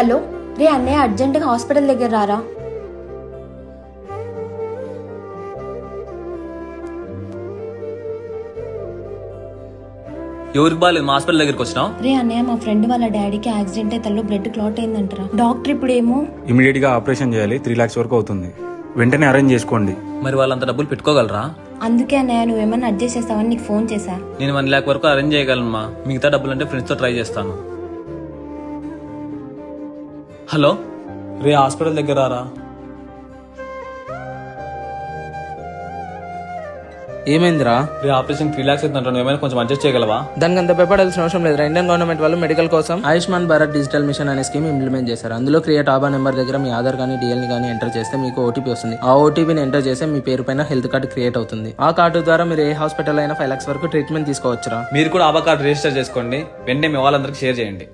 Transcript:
Hello రే అన్నయ్య, అర్జెంటుగా hospital దగ్గర రారా. ఎవరికి బాగాలేదు, మా హాస్పిటల్ దగ్గరికి వచ్చినావు? రే అన్నయ్య, మా ఫ్రెండ్ వాళ్ళ డాడీకి యాక్సిడెంట్ అయి తల్లో బ్లడ్ క్లాట్ అయిందంటారా. డాక్టర్ ఇప్పుడేమో ఇమీడియట్ గా ఆపరేషన్ చేయాలి, 3 lakhs వరకు అవుతుంది. వెంటనే అరేంజ్ చేసుకోండి. మరి వాళ్ళంత డబ్బులు పెట్టుకోగలరా? అందుకే అన్నయ్య నువ్వేమన్నా అడ్జస్ట్ చేస్తావని నీకు ఫోన్ చేశా. నేను 1 lakh వరకు అరేంజ్ చేయగలనమ్మా. మిగతా డబ్బులు అంటే ఫ్రెండ్స్ తో ట్రై చేస్తాను. హలో రే, హాస్పిటల్ దగ్గర రారా. ఏమైందిరా? రే, ఆపరేషన్ 3 lakhs అవుతుందంట, నువ్వు ఏమైనా కొంచెం అడ్జస్ట్ చేయగలవా? దానికి అంత భయపడాల్సిన అవసరం లేదు. ఇండియన్ గవర్నమెంట్ వాళ్ళు మెడికల్ కోసం ఆయుష్మాన్ భారత్ డిజిటల్ మిషన్ అనే స్కీమ్ ఇంప్లిమెంట్ చేశారు. అందులో క్రియేట్ ఆబా నెంబర్ దగ్గర మీ ఆధార్ కానీ డిఎల్ కానీ ఎంటర్ చేస్తే మీకు ఓటీపీ వస్తుంది. ఆ ఓటీపీని ఎంటర్ చేస్తే మీ పేరు పైన హెల్త్ కార్డు క్రియేట్ అవుతుంది. ఆ కార్డు ద్వారా మీరు ఏ హాస్పిటల్ అయినా 5 lakhs వరకు ట్రీట్మెంట్ తీసుకోవచ్చురా. మీరు కూడా ఆబా కార్డు రిజిస్టర్ చేసుకోండి. వెంటనే మీ వాళ్ళందరికీ షేర్ చేయండి.